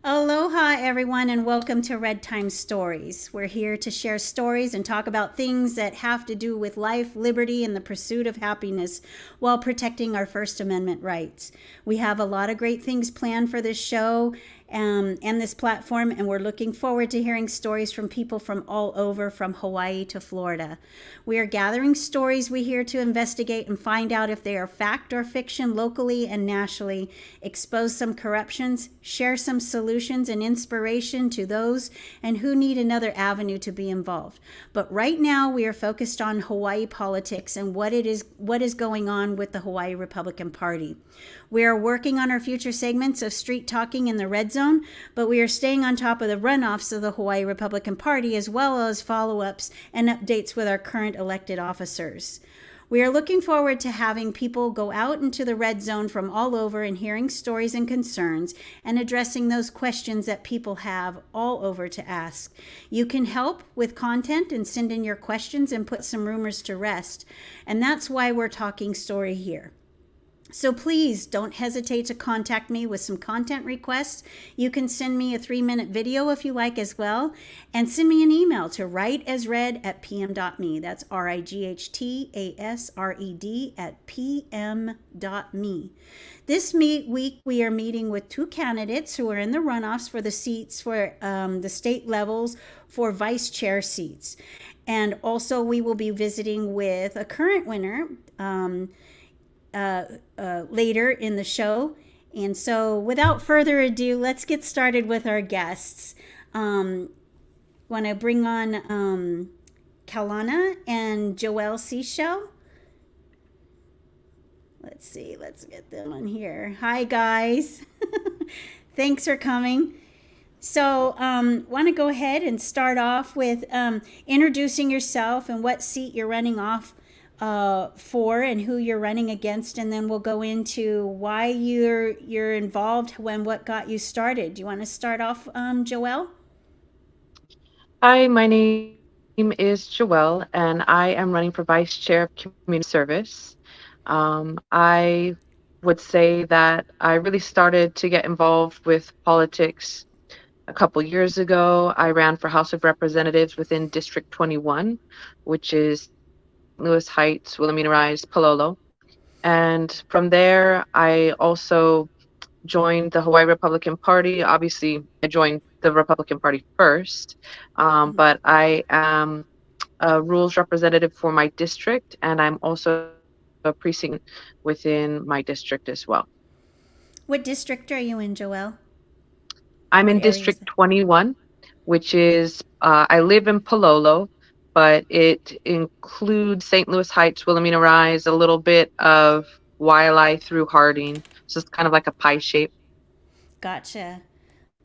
Aloha, everyone, and welcome to RedTime Stories. We're here to share stories and talk about things that have to do with life, liberty, and the pursuit of happiness while protecting our First Amendment rights. We have a lot of great things planned for this show and this platform, and we're looking forward to hearing stories from people from all over, from Hawaii to Florida. We are gathering stories we hear to investigate and find out if they are fact or fiction locally and nationally, expose some corruptions, share some solutions and inspiration to those and who need another avenue to be involved. But right now we are focused on Hawaii politics and what is going on with the Hawaii Republican Party. We are working on our future segments of street talking in the red zone, but we are staying on top of the runoffs of the Hawaii Republican Party as well as follow-ups and updates with our current elected officers. We are looking forward to having people go out into the red zone from all over and hearing stories and concerns and addressing those questions that people have all over to ask. You can help with content and send in your questions and put some rumors to rest. And that's why we're talking story here. So please don't hesitate to contact me with some content requests. You can send me a 3-minute video if you like as well. And send me an email to writeasred@pm.me. That's RIGHTASRED@pm.me. This week we are meeting with 2 candidates who are in the runoffs for the seats for the state levels for vice chair seats. And also we will be visiting with a current winner later in the show. And so without further ado, let's get started with our guests. Want to bring on Kalana and Joelle Seashell. Let's see, let's get them on here. Hi guys. Thanks for coming. So want to go ahead and start off with introducing yourself and what seat you're running off for and who you're running against, and then we'll go into why you're involved and what got you started. Do you want to start off, Joelle? Hi, my name is Joelle, and I am running for Vice Chair of Community Service. I would say that I really started to get involved with politics a couple years ago. I ran for House of Representatives within District 21, which is Lewis Heights, Wilhelmina Rise, Palolo. And from there, I also joined the Hawaii Republican Party. Obviously, I joined the Republican Party first, but I am a rules representative for my district, and I'm also a precinct within my district as well. What district are you in, Joelle? I'm What in area is District that? 21, which is, I live in Palolo, but it includes St. Louis Heights, Wilhelmina Rise, a little bit of Waialae through Harding. So it's kind of like a pie shape. Gotcha.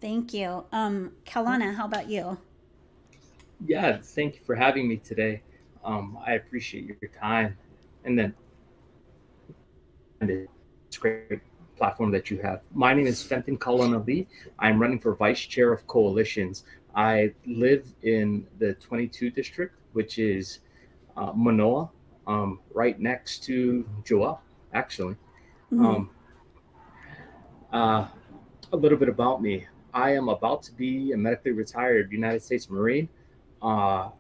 Thank you. Kalana, how about you? Yeah, thank you for having me today. I appreciate your time, and then it's a great platform that you have. My name is Fenton Cullen Ali. I'm running for vice chair of coalitions. I live in the 22 district, which is Manoa, right next to Joel, actually. Mm-hmm. Um, uh, a little bit about me. I am about to be a medically retired United States Marine. A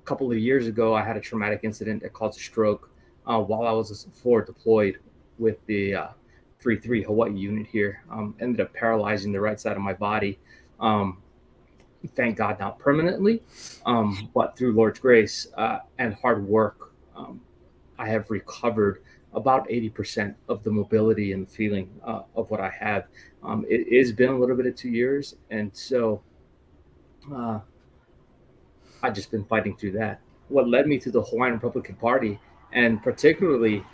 couple of years ago, I had a traumatic incident that caused a stroke while I was forward deployed with the 3-3 Hawaii unit here. Ended up paralyzing the right side of my body. Um, Thank God, not permanently, but through Lord's grace and hard work, I have recovered about 80% of the mobility and feeling of what I have. It has been a little bit of 2 years, and so uh, I've just been fighting through that. What led me to the Hawaiian Republican Party, and particularly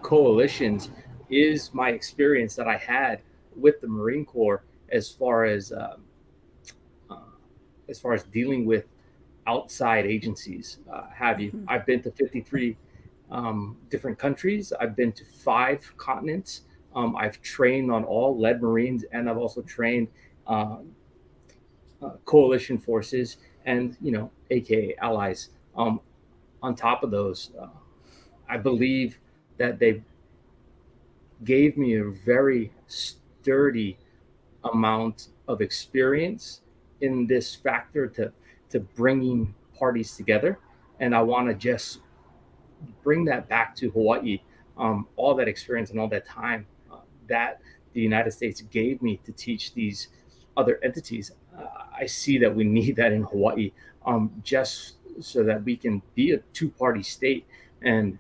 coalitions, is my experience that I had with the Marine Corps as far as uh, dealing with outside agencies. Have you? Mm-hmm. I've been to 53 different countries. I've been to 5 continents. I've trained on all, led Marines, and I've also trained uh, coalition forces and, aka allies. Um, on top of those, I believe that they gave me a very sturdy amount of experience in this factor to bringing parties together, and I want to just bring that back to Hawaii. All that experience and all that time that the United States gave me to teach these other entities, I see that we need that in Hawaii, just so that we can be a two-party state and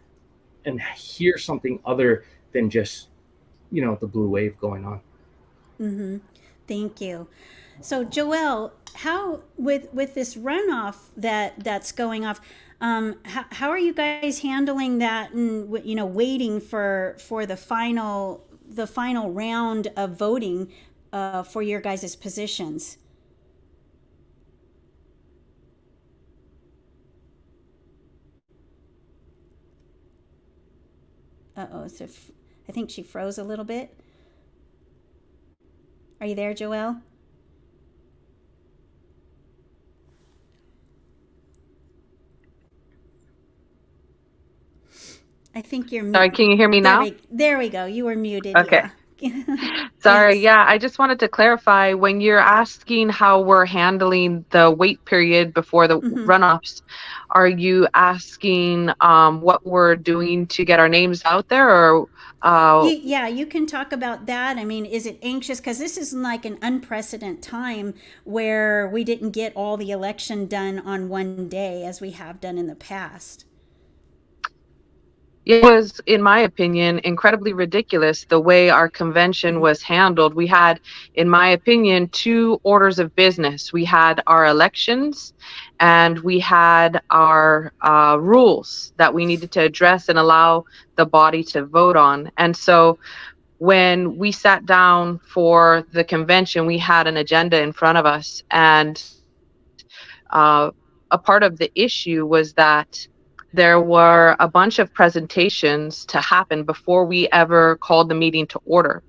hear something other than just the blue wave going on. Mm-hmm. Thank you. So, Joelle, how with this runoff that's going off, how are you guys handling that, and waiting for the final round of voting for your guys' positions? Uh-oh, so I think she froze a little bit. Are you there, Joelle? I think you're Sorry, can you hear me now? There we go. You were muted. Okay. Yeah. Sorry. Thanks. Yeah, I just wanted to clarify when you're asking how we're handling the wait period before the Mm-hmm. runoffs, are you asking what we're doing to get our names out there, or Yeah, you can talk about that. I mean, is it anxious? Because this is like an unprecedented time where we didn't get all the election done on one day as we have done in the past. it was, in my opinion, incredibly ridiculous the way our convention was handled. We had, in my opinion, two orders of business. We had our elections and we had our rules that we needed to address and allow the body to vote on. And so when we sat down for the convention, we had an agenda in front of us. And a part of the issue was that there were a bunch of presentations to happen before we ever called the meeting to order.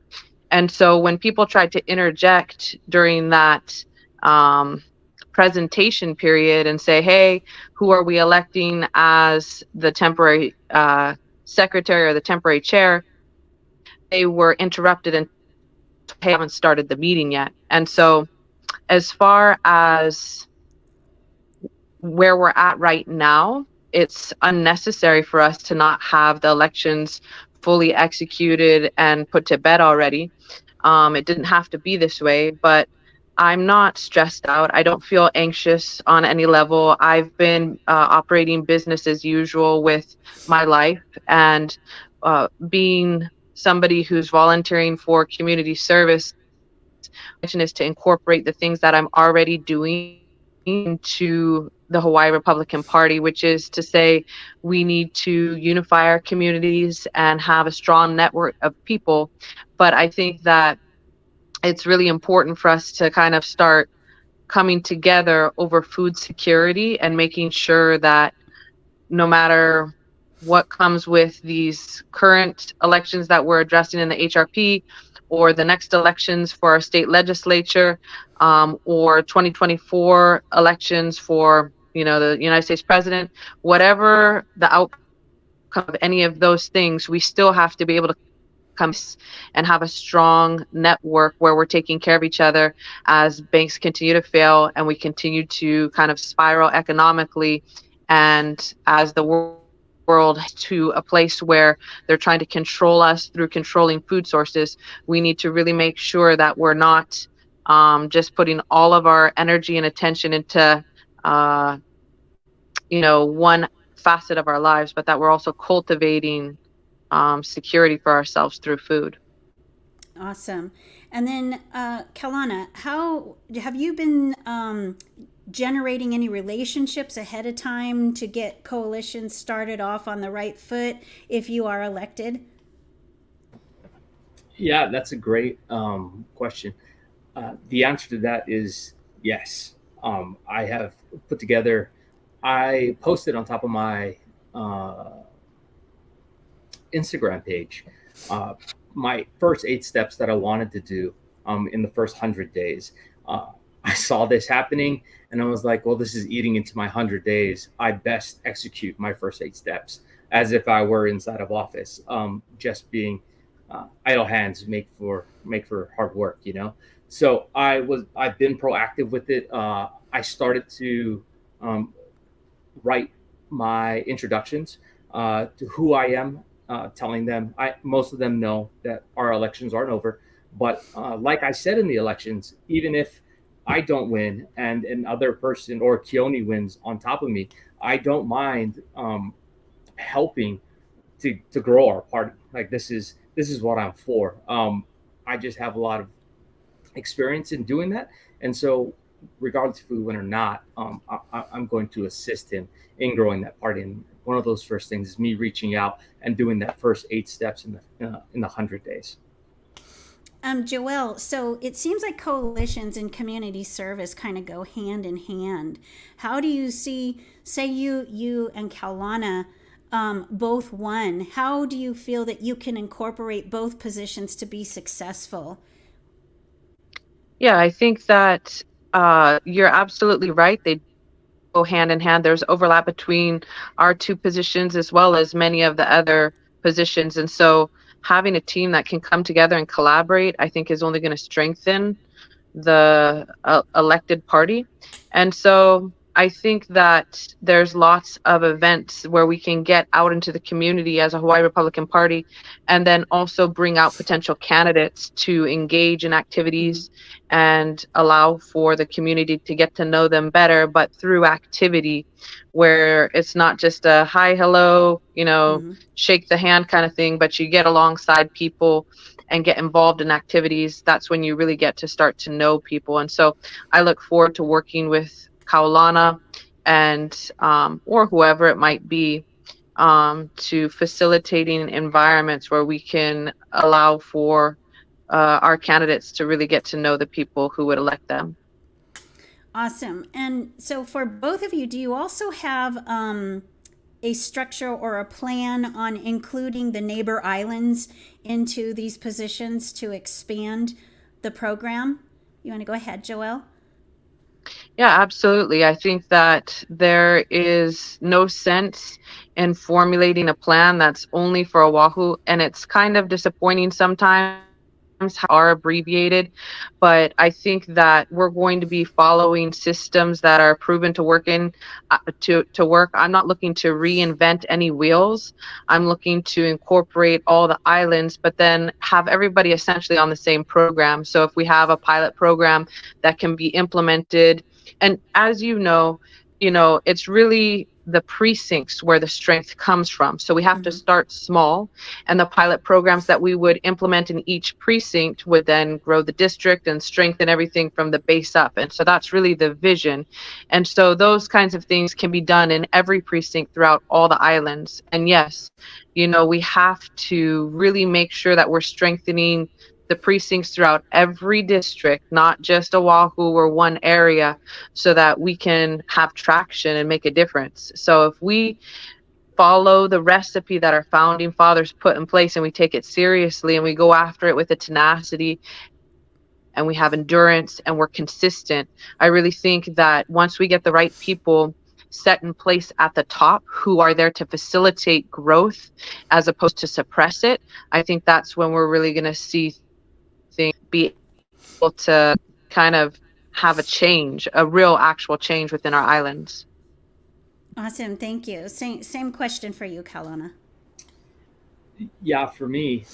And so when people tried to interject during that presentation period and say, hey, who are we electing as the temporary secretary or the temporary chair, they were interrupted and haven't started the meeting yet. And so as far as where we're at right now, it's unnecessary for us to not have the elections fully executed and put to bed already. It didn't have to be this way, but I'm not stressed out. I don't feel anxious on any level. I've been operating business as usual with my life, and being somebody who's volunteering for community service is to incorporate the things that I'm already doing into the Hawaii Republican Party, which is to say we need to unify our communities and have a strong network of people. But I think that it's really important for us to kind of start coming together over food security and making sure that no matter what comes with these current elections that we're addressing in the HRP, or the next elections for our state legislature, or 2024 elections for the United States president, whatever the outcome of any of those things, we still have to be able to come and have a strong network where we're taking care of each other as banks continue to fail and we continue to kind of spiral economically, and as the world to a place where they're trying to control us through controlling food sources. We need to really make sure that we're not just putting all of our energy and attention into one facet of our lives, but that we're also cultivating security for ourselves through food. Awesome. And then, Kalana, how have you been generating any relationships ahead of time to get coalitions started off on the right foot if you are elected? Yeah, that's a great question. The answer to that is yes. I have put together, I posted on top of my Instagram page my first 8 steps that I wanted to do in the first 100 days. I saw this happening and I was like, well, this is eating into my 100 days. I best execute my first 8 steps as if I were inside of office. Just being idle hands make for hard work, So I've been proactive with it. I started to um, write my introductions to who I am, telling them most of them know that our elections aren't over. But like I said in the elections, even if I don't win and another person or Keone wins on top of me, I don't mind helping to grow our party. Like this is what I'm for. I just have a lot of experience in doing that, and so regardless if we win or not, I'm going to assist him in growing that party. And one of those first things is me reaching out and doing that first 8 steps in the 100 days. Joelle, so it seems like coalitions and community service kind of go hand in hand. How do you see, say you and Kaulana both won, how do you feel that you can incorporate both positions to be successful? Yeah, I think that you're absolutely right. They go hand in hand. There's overlap between our two positions as well as many of the other positions. And so having a team that can come together and collaborate, I think is only going to strengthen the elected party. And so I think that there's lots of events where we can get out into the community as a Hawaii Republican Party and then also bring out potential candidates to engage in Mm-hmm. activities and allow for the community to get to know them better, but through activity where it's not just a hi, hello, Mm-hmm. shake the hand kind of thing, but you get alongside people and get involved in activities. That's when you really get to start to know people. And so I look forward to working with Kaulana and or whoever it might be to facilitating environments where we can allow for our candidates to really get to know the people who would elect them. Awesome. And so for both of you, do you also have a structure or a plan on including the neighbor islands into these positions to expand the program? You want to go ahead, Joelle? Yeah, absolutely. I think that there is no sense in formulating a plan that's only for Oahu, and it's kind of disappointing sometimes how are abbreviated, but I think that we're going to be following systems that are proven to work to work. I'm not looking to reinvent any wheels. I'm looking to incorporate all the islands, but then have everybody essentially on the same program. So if we have a pilot program that can be implemented, and as it's really the precincts where the strength comes from. So we have to Mm-hmm. start small, and the pilot programs that we would implement in each precinct would then grow the district and strengthen everything from the base up. And so that's really the vision. And so those kinds of things can be done in every precinct throughout all the islands. And yes, we have to really make sure that we're strengthening the precincts throughout every district, not just Oahu or one area, so that we can have traction and make a difference. So if we follow the recipe that our founding fathers put in place and we take it seriously and we go after it with a tenacity and we have endurance and we're consistent, I really think that once we get the right people set in place at the top who are there to facilitate growth as opposed to suppress it, I think that's when we're really going to see things be able to kind of have a change, a real actual change within our islands. Awesome. Thank you. Same question for you, Kalana. Yeah, for me,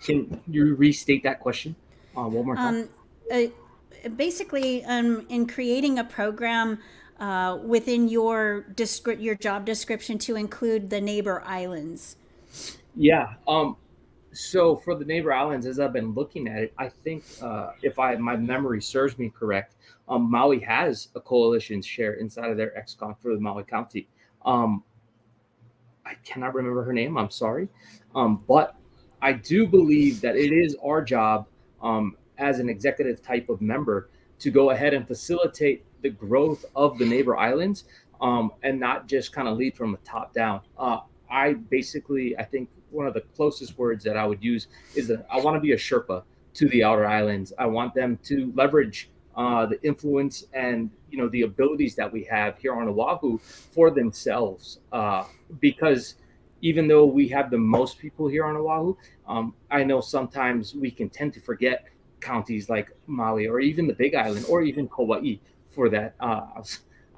can you restate that question one more time? Um, uh, Basically, in creating a program within your job description to include the neighbor islands. Yeah. So for the neighbor islands, as I've been looking at it, I think if my memory serves me correct, Maui has a coalition share inside of their excon for the Maui County. Um, I cannot remember her name. I'm sorry, but I do believe that it is our job as an executive type of member to go ahead and facilitate the growth of the neighbor islands, and not just kind of lead from the top down. I think one of the closest words that I would use is that I want to be a Sherpa to the outer islands. I want them to leverage the influence and the abilities that we have here on Oahu for themselves. Because even though we have the most people here on Oahu, I know sometimes we can tend to forget counties like Maui or even the Big Island or even Kauai for that.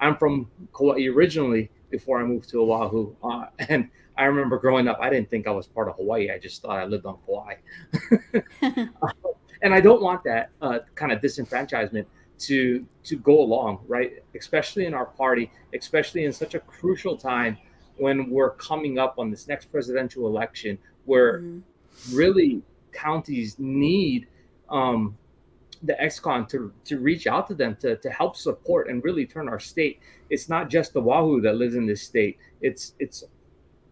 I'm from Kauai originally before I moved to Oahu, and I remember growing up, I didn't think I was part of Hawaii. I just thought I lived on Kauai. And I don't want that kind of disenfranchisement to go along, right? Especially in our party, especially in such a crucial time when we're coming up on this next presidential election, where Mhm. really counties need um, the XCON to reach out to them to help support and really turn our state. It's not just the Wahoo that lives in this state. It's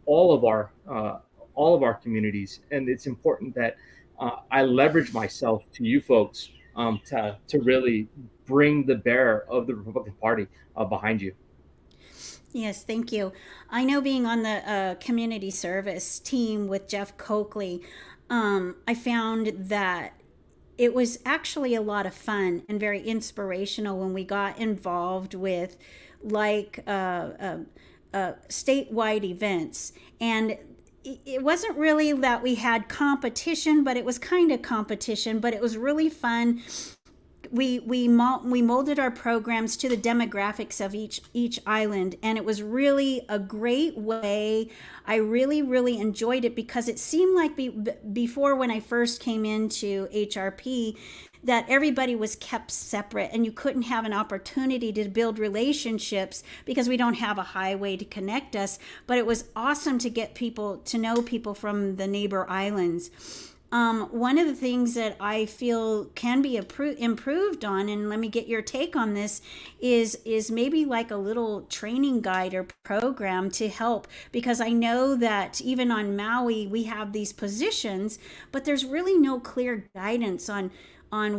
all of our communities, and it's important that I leverage myself to you folks to really bring the bearer of the Republican Party behind you. Yes, thank you. I know being on the community service team with Jeff Coakley, I found that it was actually a lot of fun and very inspirational when we got involved with like statewide events. And it wasn't really that we had competition, but it was kind of competition, but it was really fun. We molded our programs to the demographics of each island, and it was really a great way. I really enjoyed it because it seemed like before, when I first came into HRP, that everybody was kept separate and you couldn't have an opportunity to build relationships because we don't have a highway to connect us. But it was awesome to get people to know people from the neighbor islands. One of the things that I feel can be improved on, and let me get your take on this, is maybe like a little training guide or program to help, because I know that even on Maui we have these positions, but there's really no clear guidance on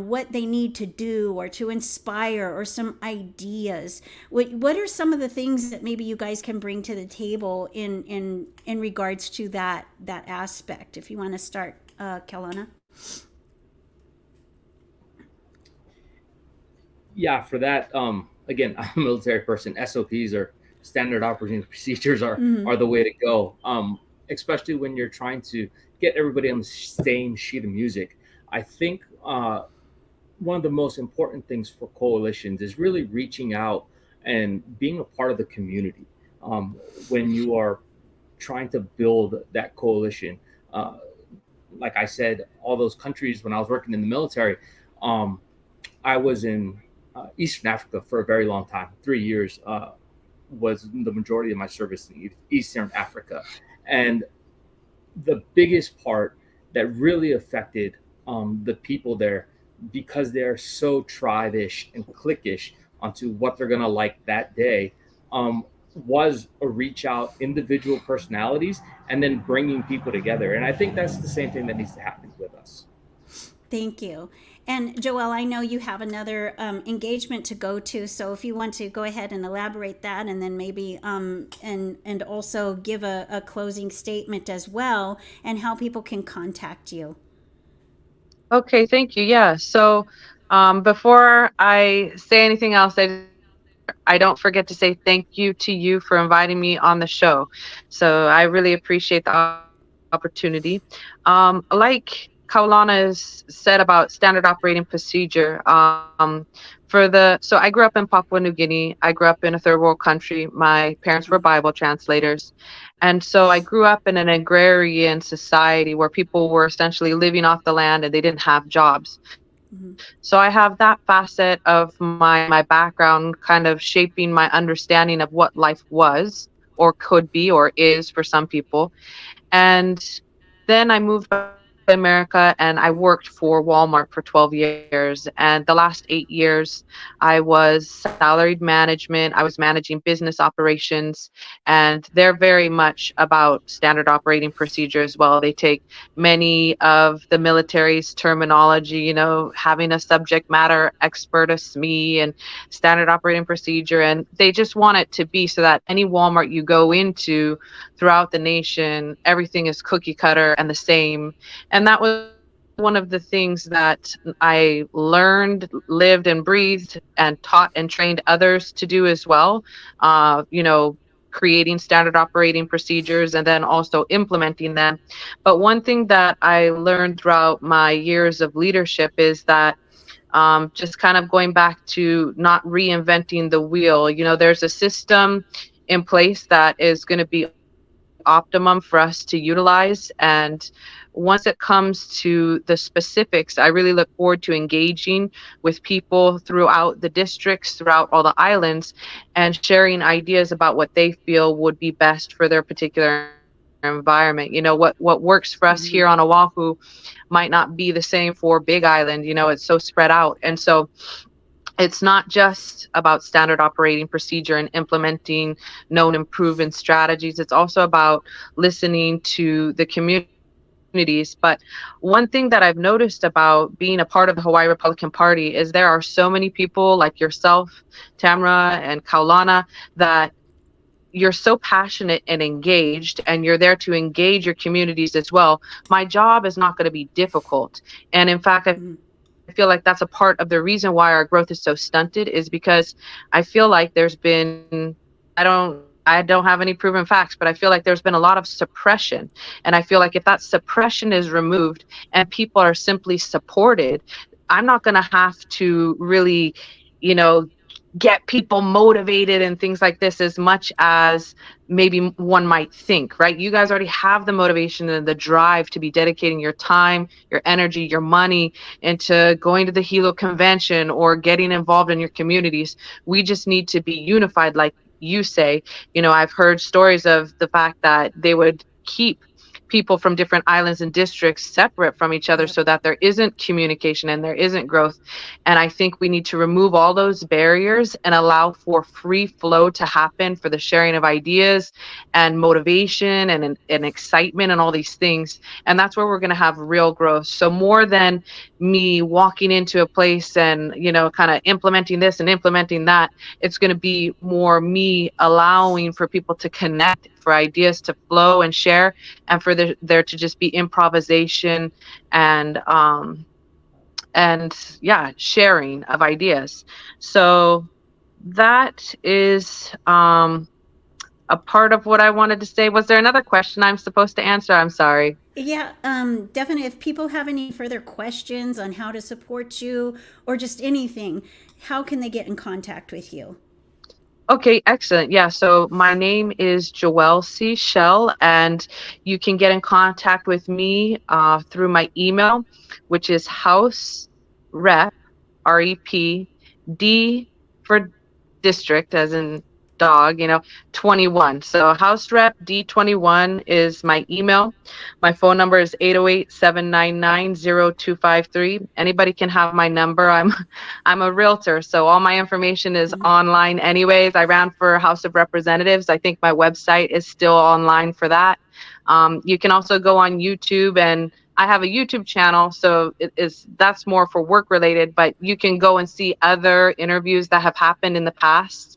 what they need to do or to inspire or some ideas. What are some of the things that maybe you guys can bring to the table in regards to that aspect? If you want to start, Kelowna. Yeah, for that, again, I'm a military person. SOPs or standard operating procedures Mm-hmm. are the way to go. Especially when you're trying to get everybody on the same sheet of music. I think one of the most important things for coalitions is really reaching out and being a part of the community um, when you are trying to build that coalition. Uh, like I said, all those countries when I was working in the military, um, I was in Eastern Africa for a very long time. 3 years was the majority of my service in Eastern Africa. And the biggest part that really affected the people there, because they're so tribe-ish and cliquish onto what they're gonna like that day, um, was a reach out individual personalities and then bringing people together. And I think that's the same thing that needs to happen with us. Thank you. And Joelle, I know you have another engagement to go to, so if you want to go ahead and elaborate that, and then maybe and also give a closing statement as well, and how people can contact you. Okay, thank you. Yeah. So before I say anything else, I don't forget to say thank you to you for inviting me on the show. So I really appreciate the opportunity. Like Kaulana has said about standard operating procedure, so I grew up in Papua New Guinea. I grew up in a third world country. My parents were Mm-hmm. Bible translators. And so I grew up in an agrarian society where people were essentially living off the land and they didn't have jobs. Mm-hmm. So I have that facet of my background kind of shaping my understanding of what life was or could be or is for some people. And then I moved back to America and I worked for Walmart for 12 years. And the last 8 years, I was salaried management. I was managing business operations. And they're very much about standard operating procedure as well. They take many of the military's terminology, having a subject matter expert, a SME, and standard operating procedure. And they just want it to be so that any Walmart you go into throughout the nation, everything is cookie cutter and the same. And that was one of the things that I learned, lived, and breathed, and taught and trained others to do as well. Uh, you know, creating standard operating procedures and then also implementing them. But one thing that I learned throughout my years of leadership is that just kind of going back to not reinventing the wheel. There's a system in place that is going to be optimum for us to utilize. And once it comes to the specifics, I really look forward to engaging with people throughout the districts, throughout all the islands, and sharing ideas about what they feel would be best for their particular environment. What works for us Mm-hmm. here on Oahu might not be the same for Big Island. It's so spread out. And so it's not just about standard operating procedure and implementing known and proven strategies. It's also about listening to the communities. But one thing that I've noticed about being a part of the Hawaii Republican Party is there are so many people like yourself, Tamara and Kaulana, that you're so passionate and engaged, and you're there to engage your communities as well. My job is not going to be difficult. And in fact, Mm-hmm. I feel like that's a part of the reason why our growth is so stunted, is because I feel like there's been, I don't have any proven facts, but I feel like there's been a lot of suppression. And I feel like if that suppression is removed and people are simply supported, I'm not going to have to really, you know, get people motivated and things like this as much as maybe one might think, right? You guys already have the motivation and the drive to be dedicating your time, your energy, your money into going to the Hilo convention or getting involved in your communities. We just need to be unified, like you say. I've heard stories of the fact that they would keep people from different islands and districts separate from each other Yep. so that there isn't communication and there isn't growth. And I think we need to remove all those barriers and allow for free flow to happen for the sharing of ideas and motivation and excitement and all these things. And that's where we're going to have real growth. So more than me walking into a place and, kind of implementing this and implementing that, it's going to be more me allowing for people to connect, for ideas to flow and share, and for there to just be improvisation and yeah, sharing of ideas. So that is a part of what I wanted to say. Was there another question I'm supposed to answer? I'm sorry. Yeah, definitely. If people have any further questions on how to support you or just anything, how can they get in contact with you? Okay, excellent. Yeah, so my name is Joelle C. Shell, and you can get in contact with me through my email, which is house rep, REP, D for district, as in dog, 21. So house rep D21 is my email. My phone number is 808-799-0253. Anybody can have my number. I'm a realtor, so all my information is online anyways. I ran for House of Representatives. I think my website is still online for that. You can also go on YouTube, and I have a YouTube channel, so that's more for work related, but you can go and see other interviews that have happened in the past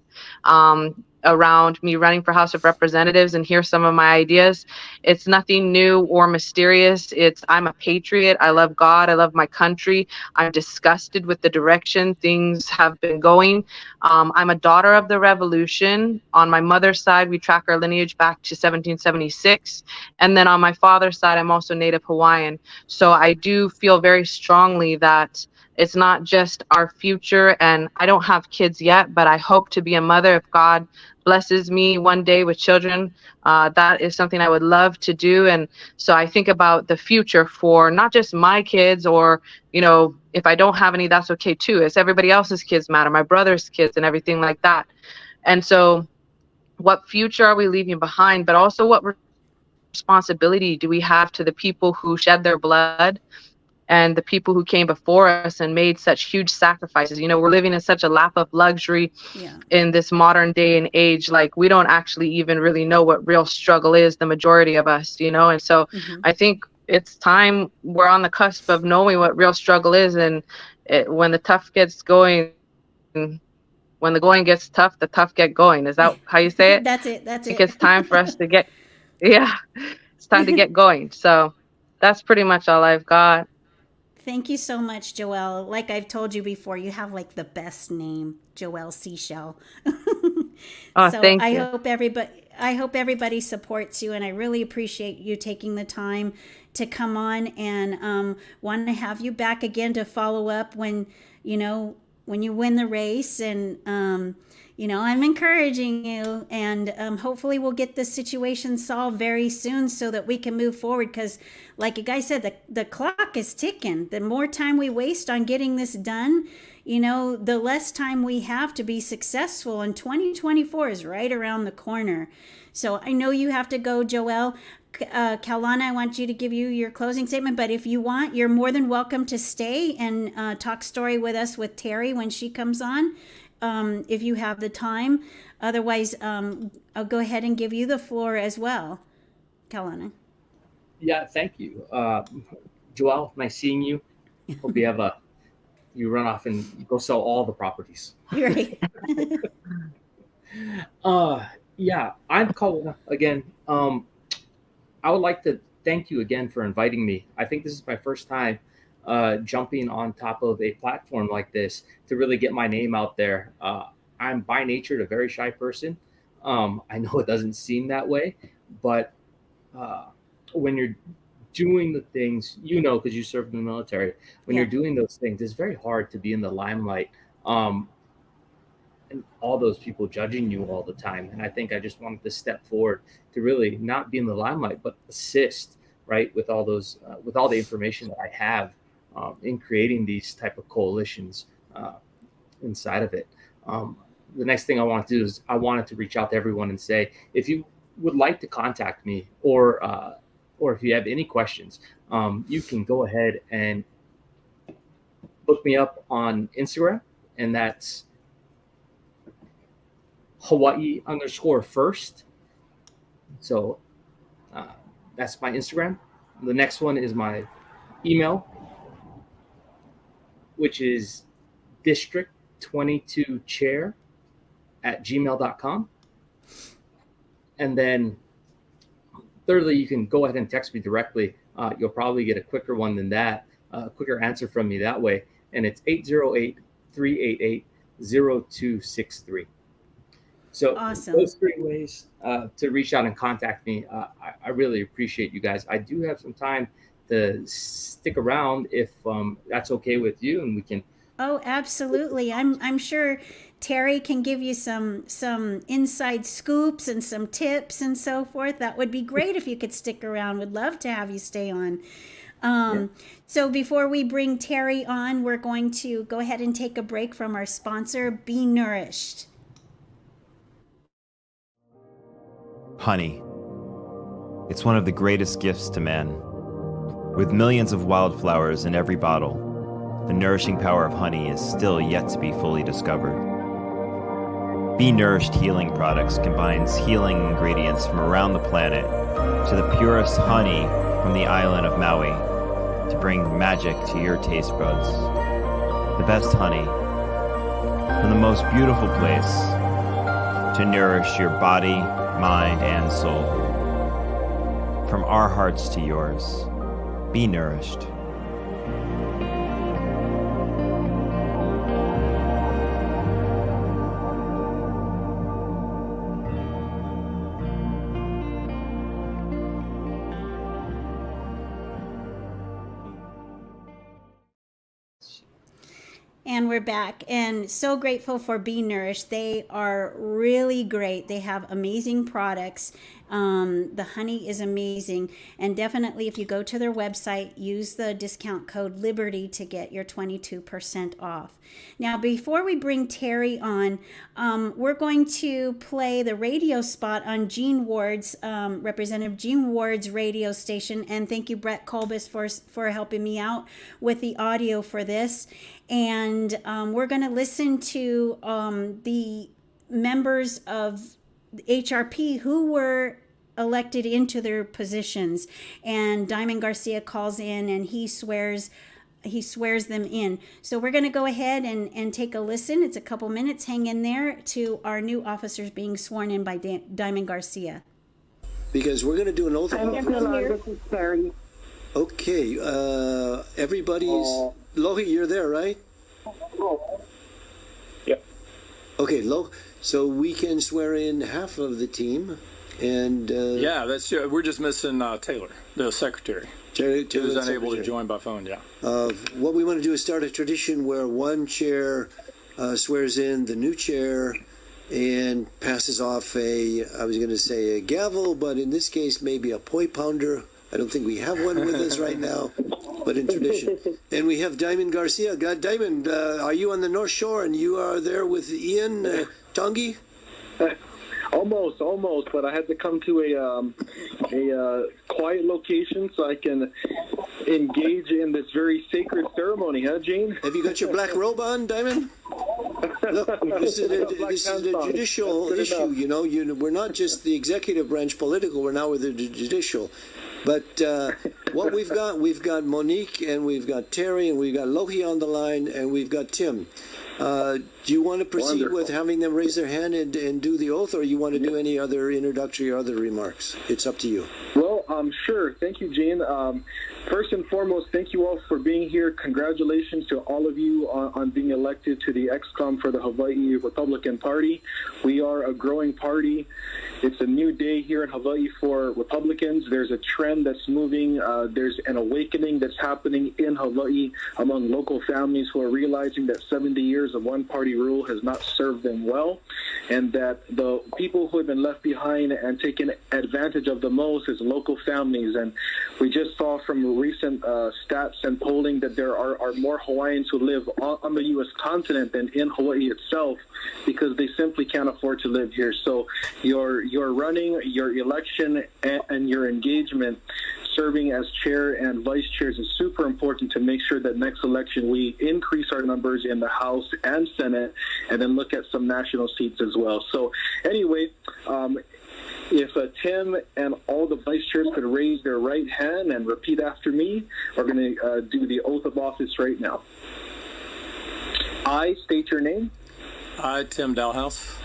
around me running for House of Representatives and hear some of my ideas. It's nothing new or mysterious. I'm a patriot. I love God. I love my country. I'm disgusted with the direction things have been going. I'm a daughter of the Revolution. On my mother's side, we track our lineage back to 1776. And then on my father's side, I'm also Native Hawaiian. So I do feel very strongly that it's not just our future, and I don't have kids yet, but I hope to be a mother if God blesses me one day with children. That is something I would love to do. And so I think about the future for not just my kids, or, if I don't have any, that's okay too. It's everybody else's kids matter, my brother's kids and everything like that. And so what future are we leaving behind, but also what responsibility do we have to the people who shed their blood and the people who came before us and made such huge sacrifices? We're living in such a lap of luxury in this modern day and age. Like, we don't actually even really know what real struggle is, the majority of us, and so I think it's time. We're on the cusp of knowing what real struggle is, and when the tough gets going, when the going gets tough, the tough get going. Is that how you say it? That's it. I think it's time for us to it's time to get going. So that's pretty much all I've got. Thank you so much, Joelle. Like I've told you before, you have like the best name, Joelle Seashell. Oh, So thank I you. hope everybody, I hope everybody supports you, and I really appreciate you taking the time to come on, and want to have you back again to follow up when you win the race. And I'm encouraging you, and hopefully we'll get this situation solved very soon so that we can move forward, because like you guys said, the clock is ticking. The more time we waste on getting this done, the less time we have to be successful, and 2024 is right around the corner. So I know you have to go, Joelle. Kaulana, I want you to give you your closing statement, but if you want, you're more than welcome to stay and talk story with us with Terry when she comes on, if you have the time. Otherwise, I'll go ahead and give you the floor as well, Kaulana. Yeah, thank you. Joelle, nice seeing you. Hope you run off and go sell all the properties. Right. Yeah, I'm Kaulana again. I would like to thank you again for inviting me. I think this is my first time jumping on top of a platform like this to really get my name out there. I'm by nature a very shy person. I know it doesn't seem that way, but when you're doing the things, because you served in the military, when you're doing those things, it's very hard to be in the limelight. And all those people judging you all the time. And I think I just wanted to step forward to really not be in the limelight, but assist, right, with all those, with all the information that I have in creating these type of coalitions inside of it. The next thing I want to do is I wanted to reach out to everyone and say, if you would like to contact me, or if you have any questions, you can go ahead and look me up on Instagram, and that's Hawaii_first. So that's my Instagram. The next one is my email, which is district22chair@gmail.com. And then thirdly, you can go ahead and text me directly. You'll probably get a quicker one than that, a quicker answer from me that way. And it's 808-388-0263. So awesome. Those 3 ways to reach out and contact me. I really appreciate you guys. I do have some time to stick around if that's okay with you, and we can. Oh, absolutely. I'm sure Terry can give you some inside scoops and some tips and so forth. That would be great if you could stick around. Would love to have you stay on. So before we bring Terry on, we're going to go ahead and take a break from our sponsor, Be Nourished. Honey. It's one of the greatest gifts to man. With millions of wildflowers in every bottle, the nourishing power of honey is still yet to be fully discovered. Be Nourished Healing Products combines healing ingredients from around the planet to the purest honey from the island of Maui to bring magic to your taste buds. The best honey from the most beautiful place to nourish your body, mind, and soul. From our hearts to yours, be nourished. And we're back, and so grateful for Be Nourished. They are really great. They have amazing products. The honey is amazing, and definitely if you go to their website, use the discount code Liberty to get your 22% off. Now, before we bring Terry on, we're going to play the radio spot on Gene Ward's, Representative Gene Ward's radio station, and thank you, Brett Colbus, for helping me out with the audio for this. And we're going to listen to the members of HRP who were elected into their positions. And Diamond Garcia calls in and he swears them in. So we're going to go ahead and take a listen. It's a couple minutes. Hang in there to our new officers being sworn in by Diamond Garcia. Because we're going to do an oath of office. This is Terry. Okay, everybody's... Lohi, you're there, right? Yep. Okay, so we can swear in half of the team, And Yeah, that's we're just missing Taylor, the secretary. Taylor He was the unable to secretary. join by phone. Yeah. What we want to do is start a tradition where one chair swears in the new chair and passes off I was going to say a gavel, but in this case, maybe a poi pounder. I don't think we have one with us right now, but in tradition. And we have Diamond Garcia. God, Diamond, are you on the North Shore and you are there with Ian Tongi? Almost, but I had to come to a quiet location so I can engage in this very sacred ceremony, huh, Gene? Have you got your black robe on, Diamond? Look, this is a judicial issue, you know. We're not just the executive branch political, we're now with the judicial. But what we've got Monique, and we've got Terry, and we've got Lohi on the line, and we've got Tim. Do you want to proceed with having them raise their hand and do the oath, or you want to do any other introductory or other remarks? It's up to you. Well, sure. Thank you, Gene. First and foremost, thank you all for being here. Congratulations to all of you on being elected to the XCOM for the Hawaii Republican Party. We are a growing party. It's a new day here in Hawaii for Republicans. There's a trend that's moving. There's an awakening that's happening in Hawaii among local families who are realizing that 70 years of one-party rule has not served them well, and that the people who have been left behind and taken advantage of the most is local families. And we just saw from recent stats and polling that there are more Hawaiians who live on the U.S. continent than in Hawaii itself, because they simply can't afford to live here. So your running, your election, and your engagement serving as chair and vice chairs is super important to make sure that next election we increase our numbers in the House and Senate, and then look at some national seats as well. So anyway, if Tim and all the vice chairs could raise their right hand and repeat after me, we're going to do the oath of office right now. I state your name. I, Tim Dalhouse,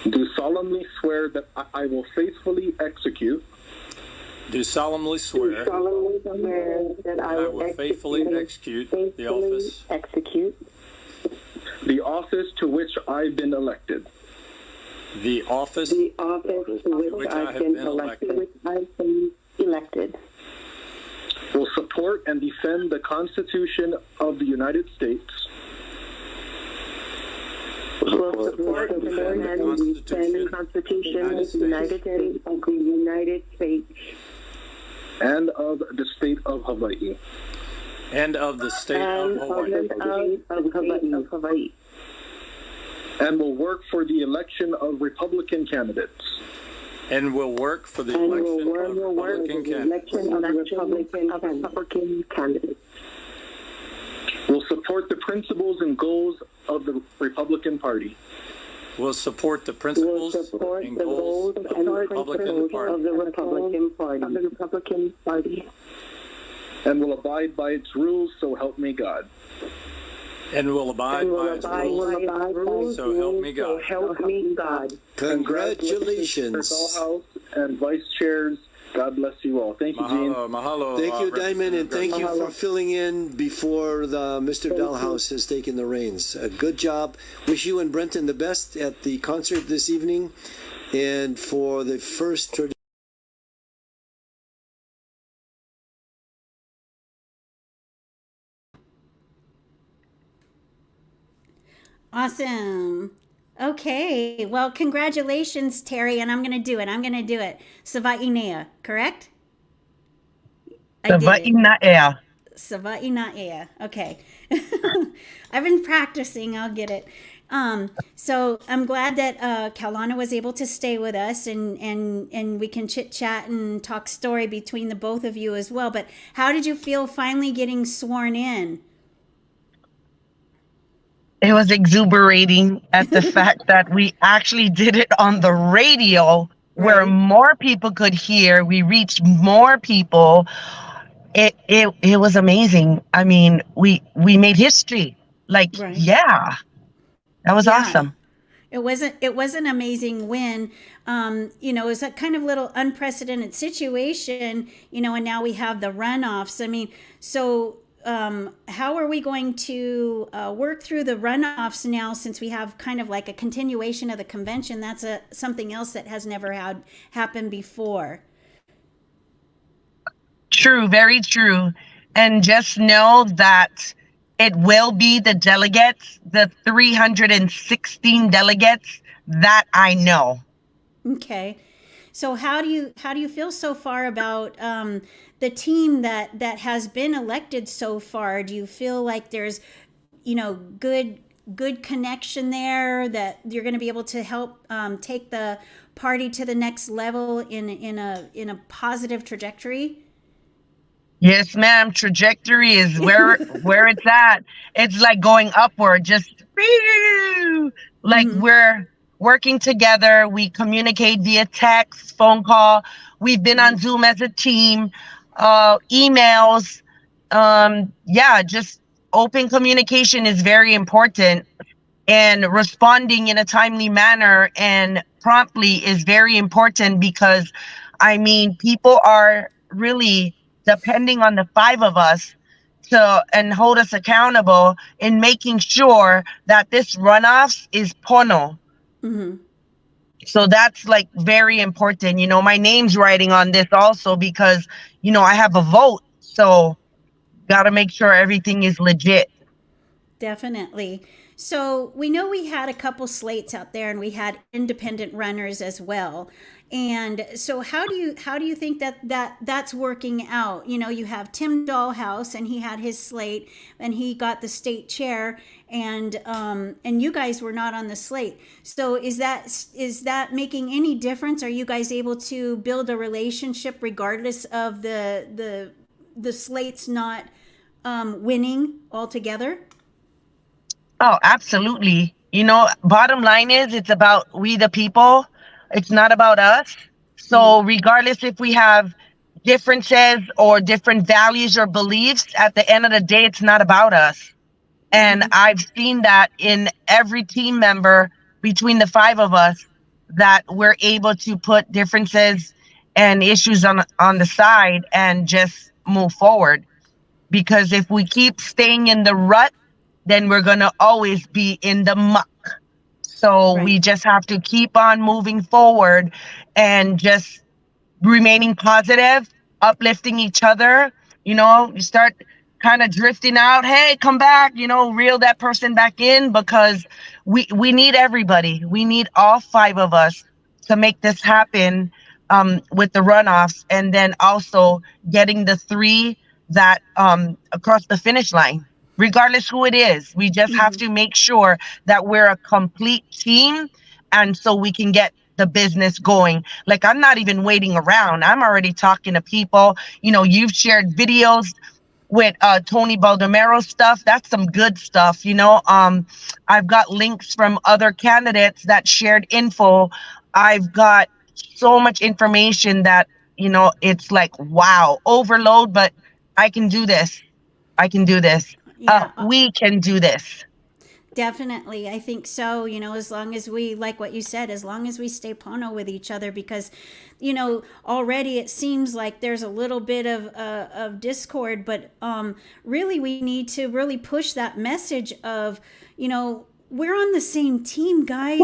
do solemnly swear that I will faithfully execute do solemnly swear that I will faithfully execute the office the office to which I've been elected. the office to which I have been elected. Will support and defend the Constitution of the United States. Will support and defend the Constitution of the United States And of the state of Hawaii. and of the state of Hawaii, And will work for the election of Republican candidates. and will work for the election of Republican candidates. Will support the principles and goals of the Republican Party. Will support the principles and goals of the Republican Party. And will abide by its rules, so help me God. And will abide by its rules, so help me God. Congratulations. House and vice chairs, God bless you all. Thank you, Gene. Mahalo. Thank you, Diamond, and thank you for filling in before Mr. Dalhouse has taken the reins. Good job. Wish you and Brenton the best at the concert this evening. And for the first tradition. Awesome. Okay. Well, congratulations, Terry. And I'm going to do it. Sava'inea, correct? Sava'inea. Sava'inea. Okay. I've been practicing. I'll get it. So I'm glad that Kaulana was able to stay with us, and we can chit chat and talk story between the both of you as well. But how did you feel finally getting sworn in? It was exuberating at the fact that we actually did it on the radio where more people could hear. We reached more people. It was amazing. I mean, we made history. Like, yeah, that was awesome. It was an amazing win. It was a kind of little unprecedented situation, and now we have the runoffs. I mean, so how are we going to work through the runoffs now, since we have kind of like a continuation of the convention? That's something else that has never had happened before. True, very true. And just know that it will be the delegates, the 316 delegates that I know. Okay. So how do you feel so far about the team that has been elected so far? Do you feel like there's, good connection there, that you're going to be able to help take the party to the next level in a positive trajectory? Yes, ma'am. Trajectory is where it's at. It's like going upward, just like we're working together. We communicate via text, phone call. We've been on Zoom as a team, emails. Yeah, just open communication is very important, and responding in a timely manner and promptly is very important, because I mean, people are really depending on the five of us to and hold us accountable in making sure that this runoffs is pono. So that's like very important. My name's writing on this also, because I have a vote, so got to make sure everything is legit. Definitely. So we know we had a couple slates out there, and we had independent runners as well. And so how do you think that's working out? You have Tim Dollhouse, and he had his slate, and he got the state chair, and you guys were not on the slate. So is that making any difference? Are you guys able to build a relationship regardless of the slates not winning altogether? Oh, absolutely. Bottom line is it's about we the people. It's not about us. So regardless if we have differences or different values or beliefs, at the end of the day, it's not about us. And I've seen that in every team member between the five of us, that we're able to put differences and issues on the side and just move forward. Because if we keep staying in the rut, then we're going to always be in the muck. So we just have to keep on moving forward and just remaining positive, uplifting each other. You start kind of drifting out. Hey, come back, reel that person back in, because we need everybody. We need all five of us to make this happen, with the runoffs, and then also getting the three that across the finish line. Regardless who it is, we just have to make sure that we're a complete team, and so we can get the business going. Like, I'm not even waiting around. I'm already talking to people. You've shared videos with Tony Baldomero stuff. That's some good stuff. I've got links from other candidates that shared info. I've got so much information that it's like, wow, overload, but I can do this. Yeah. We can do this. Definitely. I think so. As long as we, like what you said, as long as we stay pono with each other, because, already it seems like there's a little bit of discord, but really we need to really push that message of, we're on the same team, guys.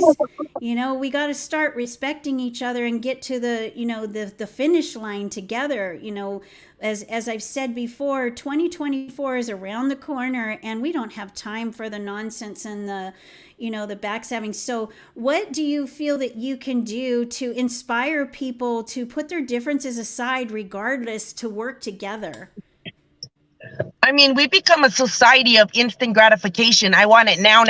We got to start respecting each other and get to the finish line together. As I've said before, 2024 is around the corner, and we don't have time for the nonsense and the backstabbing. So what do you feel that you can do to inspire people to put their differences aside, regardless, to work together? I mean, we become a society of instant gratification. I want it now,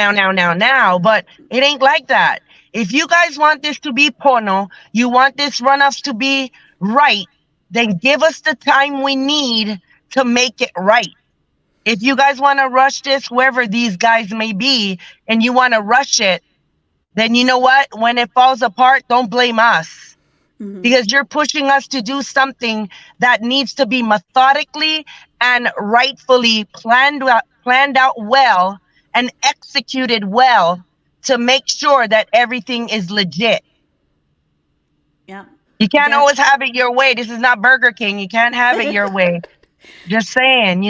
but it ain't like that. If you guys want this to be pono, you want this runoffs to be right, then give us the time we need to make it right. If you guys want to rush this, whoever these guys may be, and you want to rush it, then you know what? When it falls apart, don't blame us. Because you're pushing us to do something that needs to be methodically and rightfully planned out well and executed well to make sure that everything is legit. Yeah. You can't always have it your way. This is not Burger King. You can't have it your way. Just saying,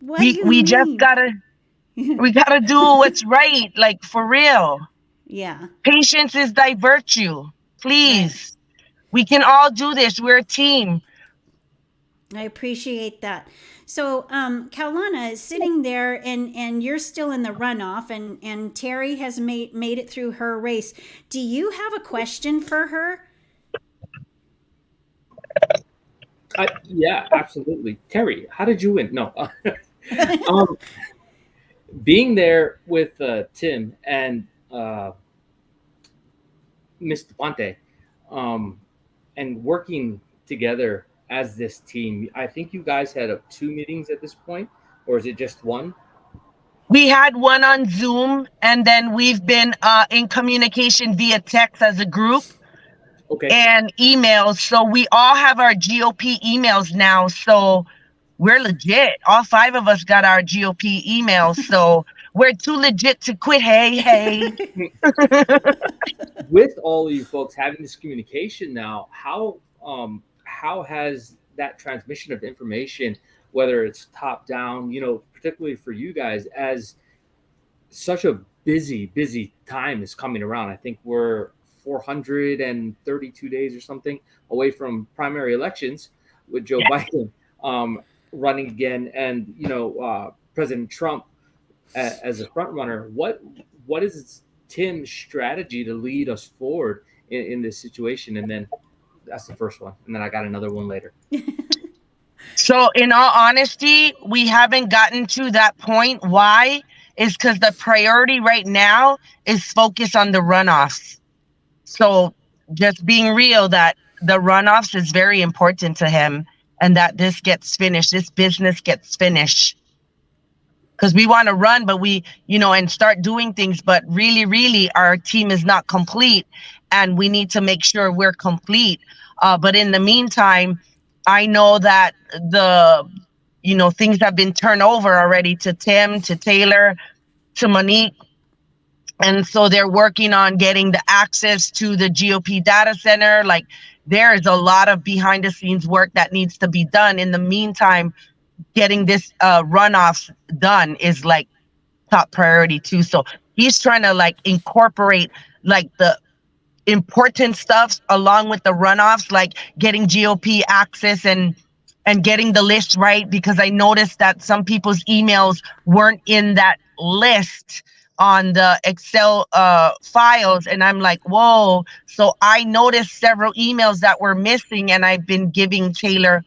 What do you we just mean? gotta do what's right, like for real. Yeah, Patience is thy virtue. right. Please. We can all do this. We're a team. I appreciate that. So, Kaulana is sitting there, and you're still in the runoff, and Terry has made it through her race. Do you have a question for her? Yeah, absolutely. Terry, how did you win? No. um, being there with Tim and Mr. Ponte, um, and working together as this team, I think you guys had 2 meetings at this point, or is it just one? We had one on Zoom, and then we've been in communication via text as a group Okay. and emails. So we all have our GOP emails now. So we're legit. All 5 of us got our GOP emails. So we're too legit to quit. Hey, hey. With all of you folks having this communication now, how has that transmission of information, whether it's top down, particularly for you guys, as such a busy time is coming around. I think we're 432 days or something away from primary elections with Joe Biden running again, and President Trump as a front runner. What is Tim's strategy to lead us forward in this situation? And then that's the first one, and then I got another one later. So in all honesty, we haven't gotten to that point. Why? Is because the priority right now is focus on the runoffs. So just being real that the runoffs is very important to him, and that this gets finished, this business gets finished. Because we want to run, but and start doing things, but really, our team is not complete, and we need to make sure we're complete. But in the meantime, I know that things have been turned over already to Tim, to Taylor, to Monique. And so they're working on getting the access to the GOP data center. Like, there is a lot of behind the scenes work that needs to be done. In the meantime, getting this runoffs done is like top priority too. So he's trying to like incorporate like the important stuff along with the runoffs, like getting GOP access and getting the list right, because I noticed that some people's emails weren't in that list on the Excel files, and I'm like, whoa. So I noticed several emails that were missing, and I've been giving Taylor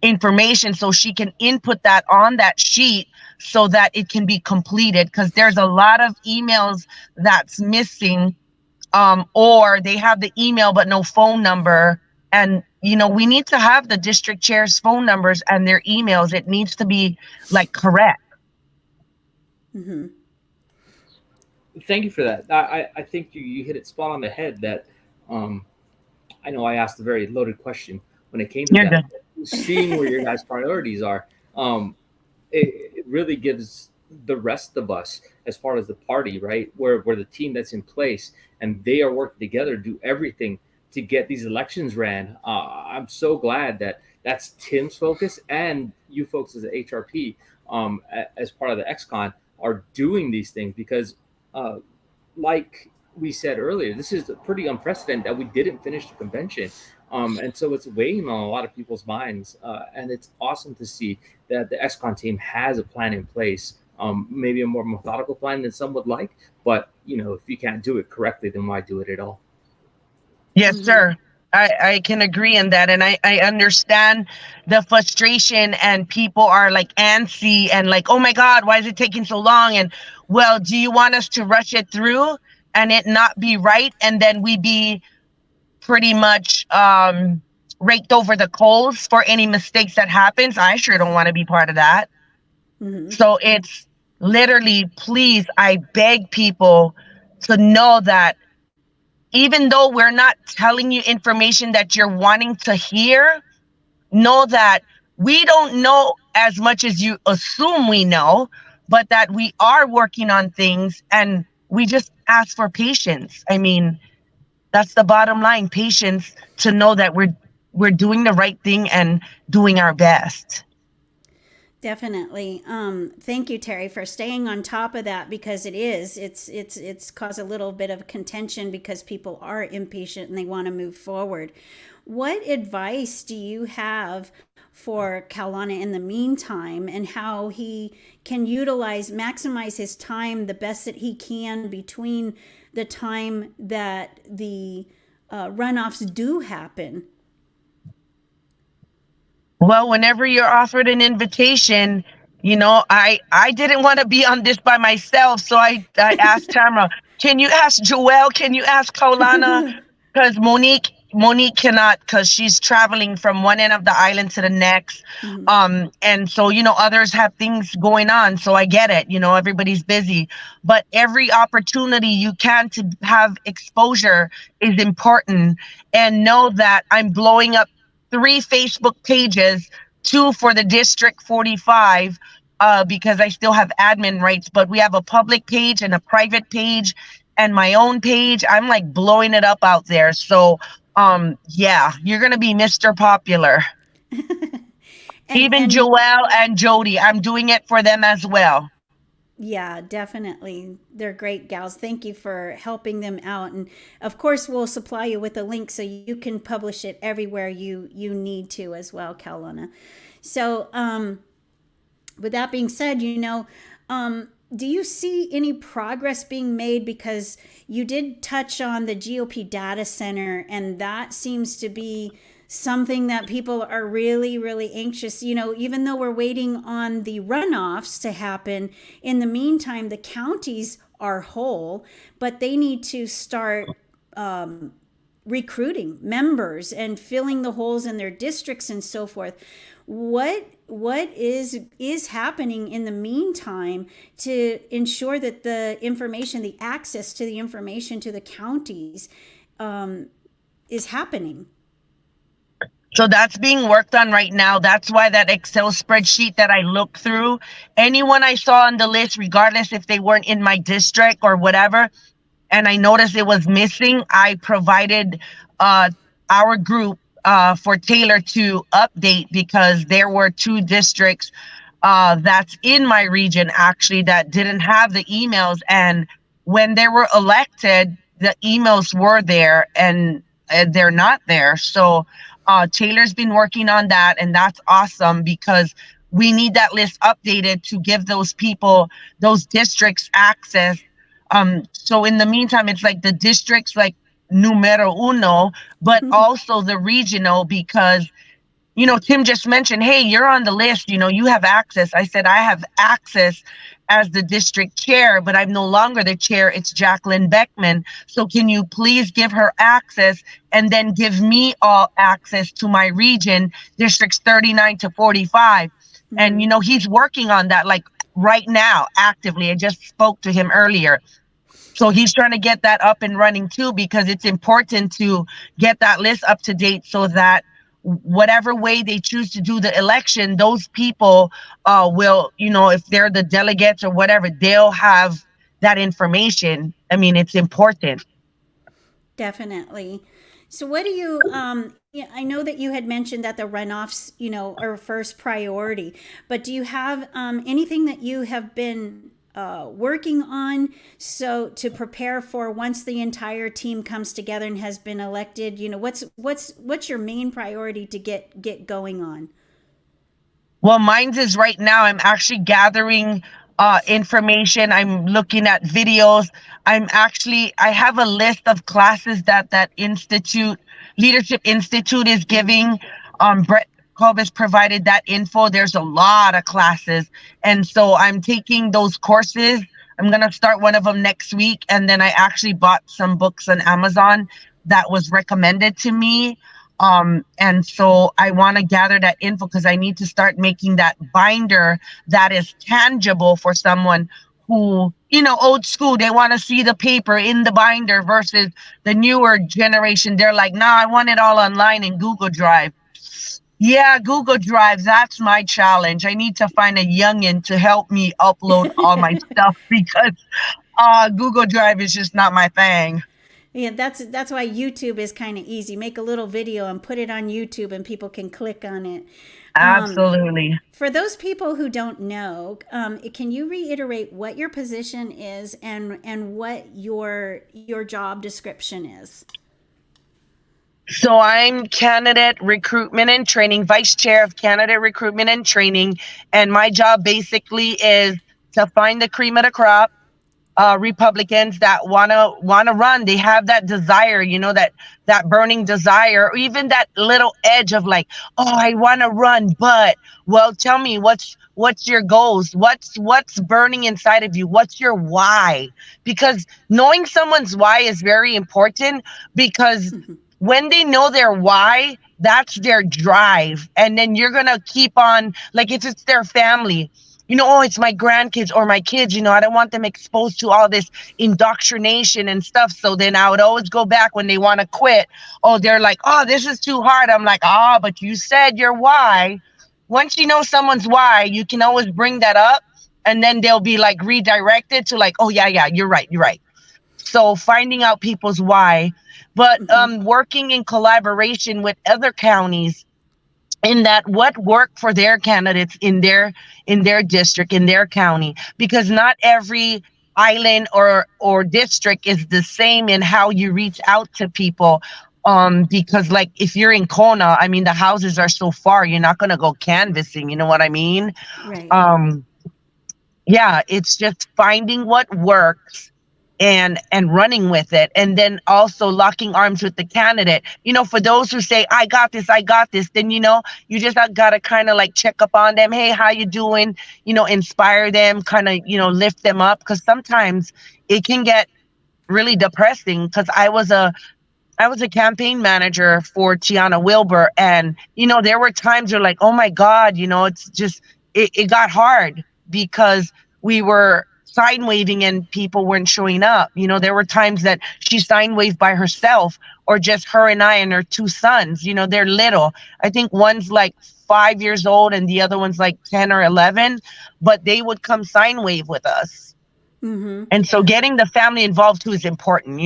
information so she can input that on that sheet so that it can be completed, because there's a lot of emails that's missing, or they have the email but no phone number. And we need to have the district chairs' phone numbers and their emails. It needs to be like correct. Mm-hmm. Thank you for that. I think you hit it spot on the head. That I know I asked a very loaded question when it came to You're that. good. Seeing where your guys' priorities are, it really gives the rest of us, as part of the party, right, where the team that's in place and they are working together, do everything to get these elections ran. I'm so glad that that's Tim's focus, and you folks as the HRP, as part of the XCon, are doing these things, because like we said earlier, this is pretty unprecedented that we didn't finish the convention. And so it's weighing on a lot of people's minds. And it's awesome to see that the XCon team has a plan in place, maybe a more methodical plan than some would like. But, if you can't do it correctly, then why do it at all? Yes, sir. I can agree in that. And I understand the frustration, and people are like antsy and like, oh my God, why is it taking so long? And well, do you want us to rush it through and it not be right? And then we be pretty much raked over the coals for any mistakes that happens? I sure don't want to be part of that. Mm-hmm. So it's literally, please, I beg people to know that even though we're not telling you information that you're wanting to hear, know that we don't know as much as you assume we know, but that we are working on things, and we just ask for patience. I mean, that's the bottom line, patience, to know that we're doing the right thing and doing our best. Definitely. Thank you, Terry, for staying on top of that, because it's caused a little bit of contention because people are impatient and they want to move forward. What advice do you have for Kaulana in the meantime, and how he can maximize his time the best that he can between the time that the runoffs do happen? Well, whenever you're offered an invitation, I didn't want to be on this by myself. So I asked Tamara, can you ask Joelle? Can you ask Kaulana? Because Monique cannot, because she's traveling from one end of the island to the next. And so, others have things going on. So I get it, everybody's busy. But every opportunity you can to have exposure is important. And know that I'm blowing up 3 Facebook pages, 2 for the District 45, because I still have admin rights, but we have a public page and a private page and my own page. I'm like blowing it up out there. So, yeah, you're going to be Mr. Popular. Even Joelle and Jody, I'm doing it for them as well. Yeah, definitely. They're great gals. Thank you for helping them out. And of course, we'll supply you with a link so you can publish it everywhere you need to as well, Kaulana. So, with that being said, do you see any progress being made? Because you did touch on the GOP data center, and that seems to be something that people are really, really anxious. Even though we're waiting on the runoffs to happen, in the meantime, the counties are whole, but they need to start recruiting members and filling the holes in their districts and so forth. What is happening in the meantime to ensure that the access to the information to the counties is happening? So that's being worked on right now. That's why that Excel spreadsheet that I looked through, anyone I saw on the list, regardless if they weren't in my district or whatever, and I noticed it was missing, I provided our group for Taylor to update, because there were 2 districts that's in my region actually that didn't have the emails. And when they were elected, the emails were there and they're not there. So Taylor's been working on that, and that's awesome, because we need that list updated to give those people, those districts, access. So in the meantime, it's like the districts like numero uno, but also the regional, because Tim just mentioned, hey, you're on the list, you have access. I said, I have access as the district chair, but I'm no longer the chair. It's Jacqueline Beckman. So can you please give her access, and then give me all access to my region, districts 39 to 45. And, he's working on that like right now, actively. I just spoke to him earlier. So he's trying to get that up and running too, because it's important to get that list up to date, so that whatever way they choose to do the election, those people will, if they're the delegates or whatever, they'll have that information. I mean, it's important. Definitely. So what do you, I know that you had mentioned that the runoffs, are first priority, but do you have anything that you have been working on to prepare for once the entire team comes together and has been elected? What's your main priority to get going on? Well, mine's is right now I'm actually gathering information. I'm looking at videos. I have a list of classes that Leadership Institute is giving. Brett Colvis provided that info. There's a lot of classes. And so I'm taking those courses. I'm going to start one of them next week. And then I actually bought some books on Amazon that was recommended to me. And so I want to gather that info, because I need to start making that binder that is tangible for someone who, old school, they want to see the paper in the binder, versus the newer generation. They're like, nah, I want it all online in Google Drive. Yeah, Google Drive, that's my challenge. I need to find a youngin to help me upload all my stuff, because Google Drive is just not my thing. Yeah, that's why YouTube is kind of easy. Make a little video and put it on YouTube, and people can click on it. Absolutely. For those people who don't know, can you reiterate what your position is and what your job description is? So I'm candidate recruitment and training, vice chair of candidate recruitment and training. And my job basically is to find the cream of the crop, Republicans that wanna run. They have that desire, that burning desire, or even that little edge of like, oh, I want to run, but well, tell me what's your goals? What's burning inside of you? What's your why? Because knowing someone's why is very important, because when they know their why, that's their drive. And then you're gonna keep on, like if it's their family, oh, it's my grandkids or my kids, I don't want them exposed to all this indoctrination and stuff. So then I would always go back when they want to quit. Oh, they're like, oh, this is too hard. I'm like, but you said your why. Once you know someone's why, you can always bring that up, and then they'll be like redirected to like, oh, yeah, you're right. So finding out people's why, but working in collaboration with other counties, in that what worked for their candidates in their district, in their county, because not every island or district is the same in how you reach out to people. Because like if you're in Kona, I mean, the houses are so far, you're not going to go canvassing, you know what I mean? Right. Yeah, it's just finding what works and running with it, and then also locking arms with the candidate. For those who say I got this, then you just gotta kind of like check up on them. Hey, how you doing? Inspire them, kind of lift them up, because sometimes it can get really depressing. Because I was a campaign manager for Tiana Wilbur, and there were times where like, oh my God, it's just it got hard because we were sign waving and people weren't showing up. There were times that she sign waved by herself, or just her and I and her two sons. They're little. I think one's like 5 years old and the other one's like 10 or 11, but they would come sign wave with us. And so getting the family involved too is important.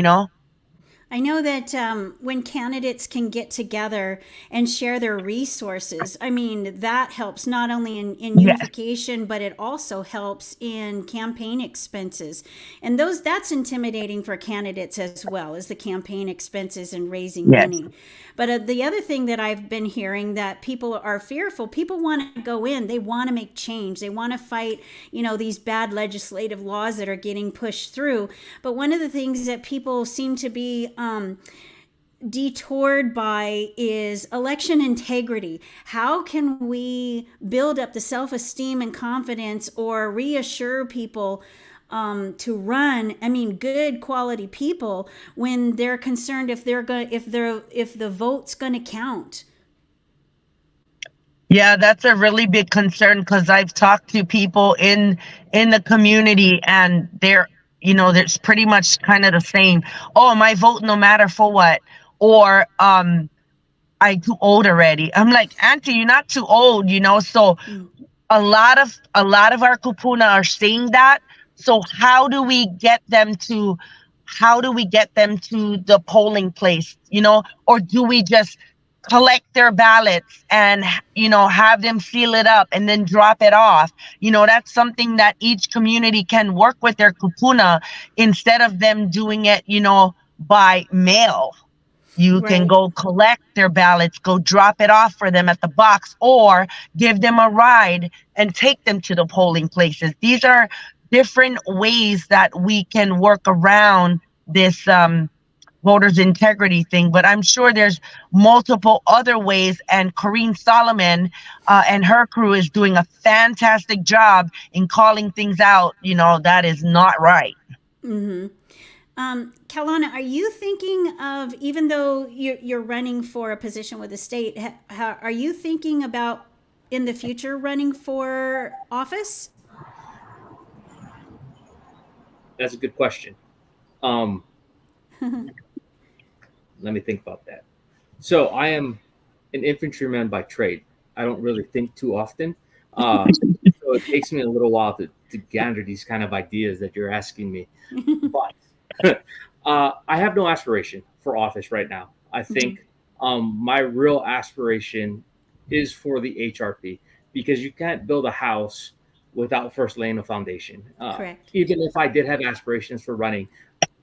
I know that when candidates can get together and share their resources, I mean, that helps not only in unification, but it also helps in campaign expenses. And that's intimidating for candidates as well, as the campaign expenses and raising money. But the other thing that I've been hearing, that people are fearful, people want to go in, they want to make change, they want to fight, these bad legislative laws that are getting pushed through. But one of the things that people seem to be detoured by is election integrity. How can we build up the self-esteem and confidence, or reassure people to run? I mean, good quality people, when they're concerned if the vote's going to count. Yeah, that's a really big concern, because I've talked to people in the community, and there's pretty much kind of the same. Oh, my vote no matter for what, or I'm too old already. I'm like, Auntie, you're not too old, So a lot of our kupuna are saying that. So how do we get them to the polling place, or do we just collect their ballots and have them seal it up and then drop it off? That's something that each community can work with their kupuna, instead of them doing it by mail. You can go collect their ballots, go drop it off for them at the box, or give them a ride and take them to the polling places. These are different ways that we can work around this voters integrity thing, but I'm sure there's multiple other ways, and Corrine Solomon and her crew is doing a fantastic job in calling things out, that is not right. Kalana, are you thinking of, even though you're running for a position with the state, are you thinking about in the future running for office? That's a good question. Let me think about that. So I am an infantryman by trade. I don't really think too often. So it takes me a little while to gather these kind of ideas that you're asking me. But I have no aspiration for office right now. I think my real aspiration is for the HRP, because you can't build a house without first laying a foundation. Correct. Even if I did have aspirations for running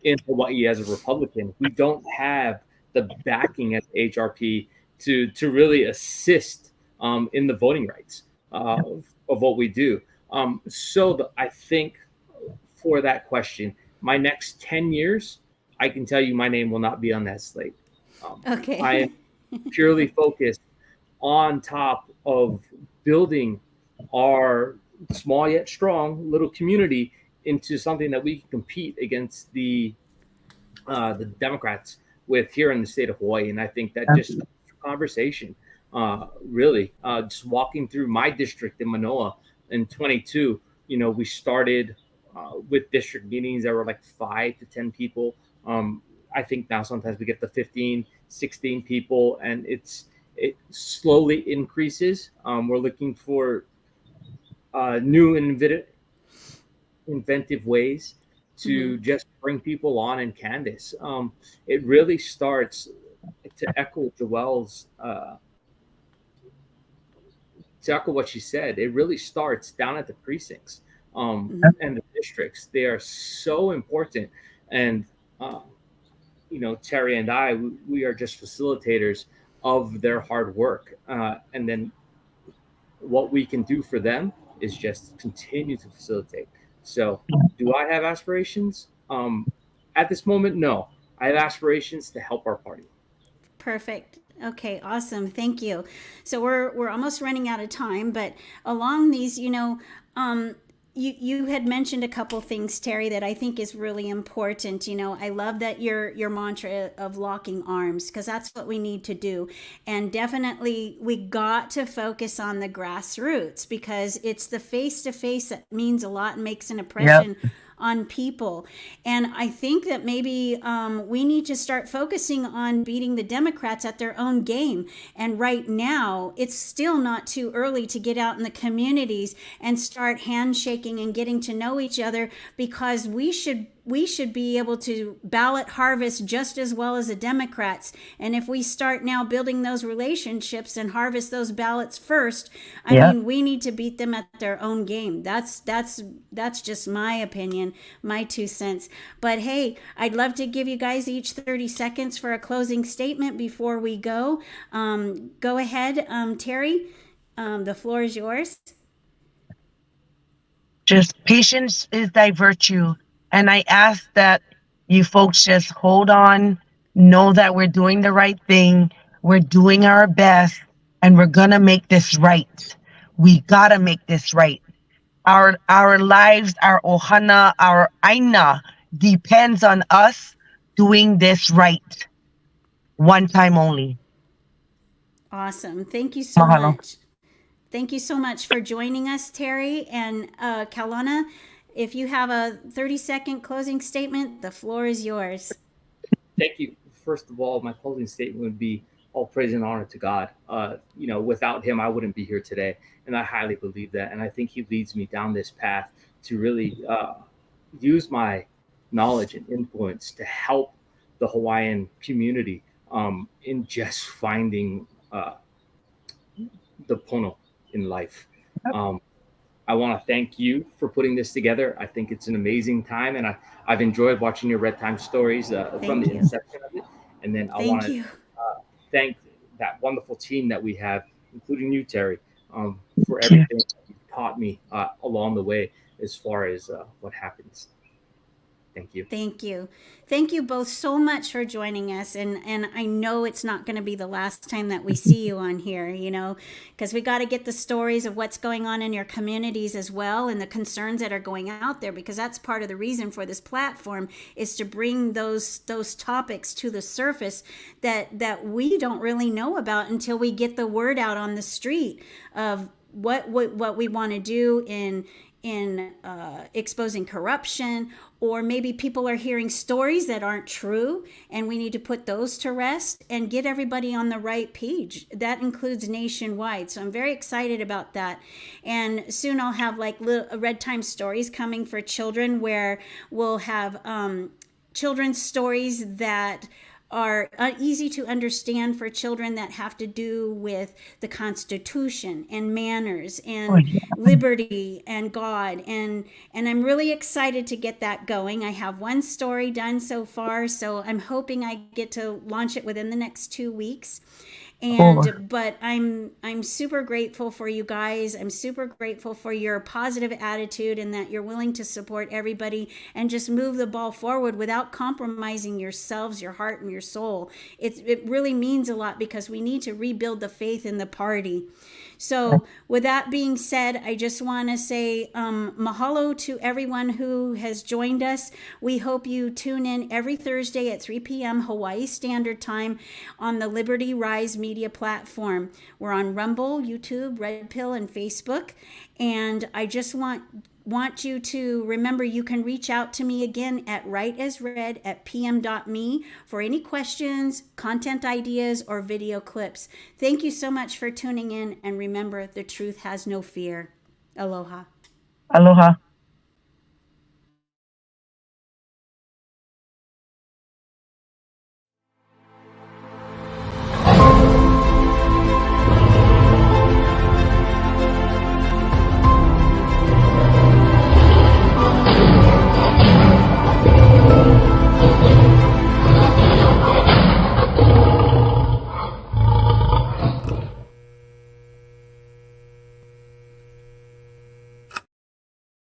in Hawaii as a Republican, we don't have the backing at the HRP to really assist in the voting rights of what we do. I think for that question, my next 10 years, I can tell you my name will not be on that slate. Okay. I am purely focused on top of building our small yet strong little community into something that we can compete against the Democrats with here in the state of Hawaii. And I think that just conversation, really, just walking through my district in Manoa in 22, we started with district meetings that were like 5 to 10 people. I think now sometimes we get to 15, 16 people, and it slowly increases. We're looking for new and inventive ways to just bring people on and canvas. It really starts, to echo Joelle's, to echo what she said, it really starts down at the precincts and the districts. They are so important. And, Terry and I, we are just facilitators of their hard work. And then what we can do for them is just continue to facilitate. So, do I have aspirations? At this moment, no. I have aspirations to help our party. Perfect. Okay, awesome. Thank you. So we're almost running out of time, but along these, you had mentioned a couple things, Terry, that I think is really important. I love that your mantra of locking arms, because that's what we need to do. And definitely we got to focus on the grassroots, because it's the face-to-face that means a lot and makes an impression on people. And I think that maybe we need to start focusing on beating the Democrats at their own game. And right now, it's still not too early to get out in the communities and start handshaking and getting to know each other, because we should be able to ballot harvest just as well as the Democrats. And if we start now building those relationships and harvest those ballots first, I mean, we need to beat them at their own game. That's just my opinion, my 2 cents. But hey, I'd love to give you guys each 30 seconds for a closing statement before we go. Go ahead, Terry. The floor is yours. Just patience is thy virtue. And I ask that you folks just hold on, know that we're doing the right thing, we're doing our best, and we're gonna make this right. We gotta make this right. Our lives, our ohana, our aina depends on us doing this right. One time only. Awesome. Thank you so much. Thank you so much for joining us, Terry. And Kalana, if you have a 30-second closing statement, the floor is yours. Thank you. First of all, my closing statement would be all praise and honor to God. Without him, I wouldn't be here today. And I highly believe that. And I think he leads me down this path to really use my knowledge and influence to help the Hawaiian community in just finding the pono in life. I want to thank you for putting this together. I think it's an amazing time, and I've enjoyed watching your RedTime stories from the inception of it. And then I want to thank that wonderful team that we have, including you, Terry, for everything that you've taught me along the way as far as what happens. Thank you. Thank you. Thank you both so much for joining us. And I know it's not going to be the last time that we see you on here, because we got to get the stories of what's going on in your communities as well, and the concerns that are going out there, because that's part of the reason for this platform, is to bring those topics to the surface that we don't really know about until we get the word out on the street of what we want to do in exposing corruption, or maybe people are hearing stories that aren't true, and we need to put those to rest and get everybody on the right page. That includes nationwide. So I'm very excited about that. And soon I'll have like little RedTime stories coming for children, where we'll have children's stories that are easy to understand for children that have to do with the Constitution and manners and liberty and God. And I'm really excited to get that going. I have one story done so far, so I'm hoping I get to launch it within the next 2 weeks. And but I'm super grateful for you guys. I'm super grateful for your positive attitude and that you're willing to support everybody and just move the ball forward without compromising yourselves, your heart, and your soul. It really means a lot because we need to rebuild the faith in the party. So with that being said, I just want to say mahalo to everyone who has joined us. We hope you tune in every Thursday at 3 p.m. Hawaii Standard Time on the Liberty Rise media platform. We're on Rumble, YouTube, Red Pill, and Facebook. And I just want you to remember you can reach out to me again at rightasred@pm.me for any questions, content ideas, or video clips. Thank you so much for tuning in, and remember, the truth has no fear. Aloha. Aloha.